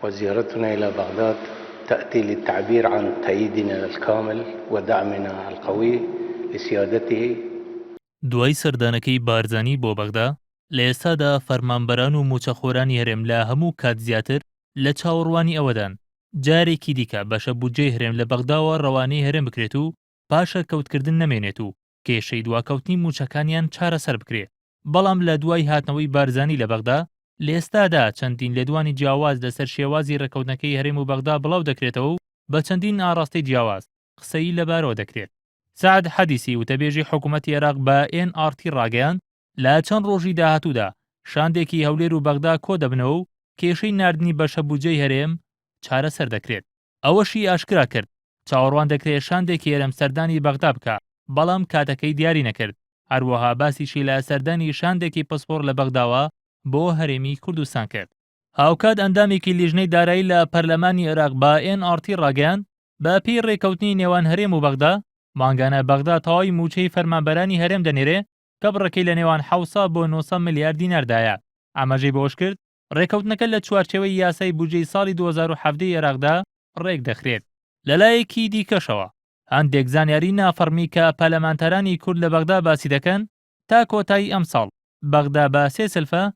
وزيارتنا إلى بغداد تأتي للتعبير عن تأييدنا الكامل ودعمنا القوي لسيادته. دوای سەردانەکەی بارزانی بۆ بەغدا لە ئێستادا فەرمانبەران و موچەخۆرانی هەرێم لە هەموو کات زیاتر لە چاوەڕوانی ئەوەدان جارێکی دیکە بەشە بودجەی هەرێم لە بەغداوە ڕەوانەی هەرێم بکرێت و پاشە کەوتکردن نەمێنێت و کێشەی دواکەوتنی موچەکانیان چارەسەر بکرێت. بەڵام لە دوای هاتنەوەی بارزانی لە بەغدا لە ئێستادا چەندین لێدوانی جیاواز لەسەر شێوازی ڕێکەوتنەکەی هەرێم و بەغدا بڵاو دەکرێتەوە و بە چەندین ئاڕاستی جیاواز قسەی لەبارەوە دەکرێت. سعد حەدیسی وتەبێژی حکوومەتی عێراق بە NRT ڕاگەیاند لە چەند ڕۆژی داهاتوودا شاندێکی هەولێر و بەغدا کۆ دەبنەوە و کێشەی ناردنی بەشە بودجەی هەرێم چارەسەر دەکرێت. ئەوەشی ئاشکرا کرد چاوەڕوان دەکرێت شاندێکی هەرێم سەردانی بەغدا بکە، بەڵام کاتەکەی دیاری نەکرد. هەروەها باسیشی لە سەردانی شاندێکی پسپۆر لە بەغداوە بۆ هەرێمی کوردستان کرد. هاوکات ئەندامێکی لیژنەی دارایی لە پەرلەمانی عێراق بە NRT ڕاگەیاند بە پێی ڕێکەوتنی نێوان هەرێم و بەغدا مانگانە بەغدا تەواوی موچەی فەرمانبەرانی هەرێم دەنێرێ کە بڕەکەی لە نێوان 700 بۆ 900 ملیار دیناردایە. ئاماژەی بۆش کرد ڕێکەوتنەکە لە چوارچێوەی یاسای بودجەی ساڵی 2017 عێراقدا ڕێک دەخرێت. لەلایەکی دیکەشەوە هەندێک زانیاری نافەرمی کە پەرلەمانتەرانی کورد لە بەغدا باسی دەکەن تا کۆتایی ئەم ساڵ بەغدا بە 3 سلفە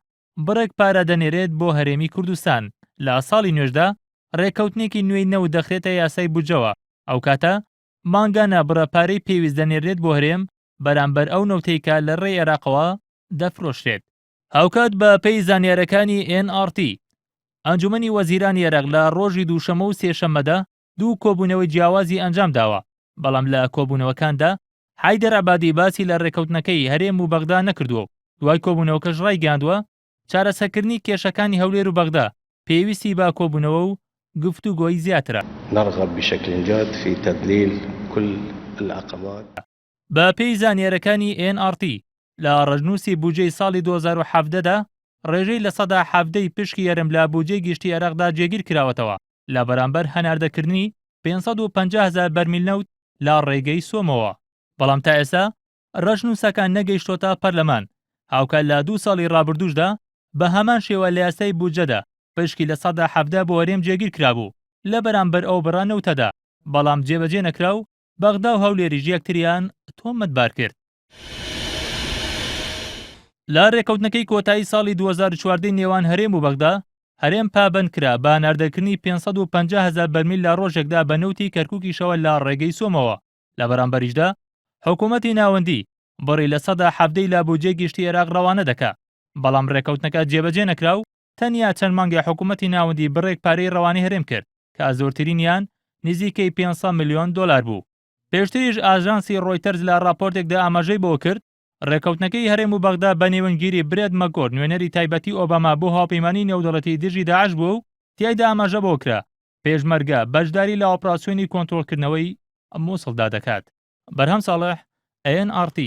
بڕێک پارە دەنێرێت بۆ هەرێمی کوردستان. لە ساڵی نوێژدا ڕێکەوتنێکی نوێی نەوت دەخرێتە یاسای بودجەوە. ئەو کاتە مانگانە بڕەپارەی پێویست دەنێرێت بۆ هەرێم بەرامبەر ئەو نەوتەیکە لە ڕێی عێراقەوە دەفرۆشرێت. هاوکات بە پێی زانیارەکانی NRT ئەنجومەنی وەزیرانی عێراق لە ڕۆژی دووشەمە و سێشەممەدا دوو کۆبوونەوەی جیاوازی ئەنجام داوە. بەڵام لە کۆبوونەوەکاندا حایدەر عەبادی باسی لە ڕێکەوتنەکەی هەرێم و بەغدا نەکردووە و دوای کۆبوونەوەکەش ڕایگەاندووە چارەسەرکردنی کێشەکانی هەولێر و بەغدا پێویستی با کۆبوونەوە و گفتوگۆی زیاترە. نرغب بشكل جاد في تذليل كل العقبات. بە پێی زانیارەکانی NRT لە ڕەژنووسی بودجەی ساڵی 2017دا ڕێژەی لە 170 پشکی هەرێم لە بودجەی گشتی عێراقدا جێگیر کراوەتەوە لە بەرامبەر هەناردەکردنی 550,000 بەرمیل نەوت لە ڕێگەی سۆمەوە. بەڵام تا ئێستا ڕەژنووسەکان نەگەیشتۆتە پەرلەمان. هاوکات لە 2 ساڵی ڕابردووشدا بە هەمان شێوە لە یاسای بودجەدا پشکی لە 170 بۆ هەرێم جێگیر کرابوو لە بەرامبەر ئەو بڕانەوتەدا، بەڵام جێبەجێ نەکرا و بەغدا و هەولێریش یەکتریان تۆمەتبار کرد. لە ڕێکەوتنەکەی کۆتایی ساڵی 2014 نێوان هەرێم و بەغدا هەرێم پابەند کرا بە ناردەکردنی 550,000 بەرمیل لە ڕۆژێکدا بە نەوتی کەرکووکیشەوە لە ڕێگەی سۆمەوە. لە بەرامبەریشدا حکوومەتی ناوەندی بڕی لە 170 لە بودجەی گشتی عێراق ڕەوانە دەکا، بەڵام ڕێکەوتنەکە جێبەجێ نەکرا و تەنیا چەند مانگی حکوومەتی ناوەندی بڕێک پارەی ڕەوانەی هەرێم کرد کە زۆرترینیان نزیکەی 500 ملیۆن دۆلار بوو. پێشتریش ئاژانسی ڕۆیتەرز لە راپۆرتێکدا ئاماژەی بۆ کرد ڕێکەوتنەکەی هەرێم و بەغدا بە نێوەنگیری برێد مەگۆر نوێنەری تایبەتی ئۆباما بۆ هاوپەیمانی نێودەوڵەتی دژی داعش بوو و تیایدا ئاماژە بۆ کرا پێشمەرگە بەشداری لە ئۆپراسیۆنی کۆنتڕۆڵکردنەوەی مووسڵدا دەکات. بەرهەم ساڵح NRT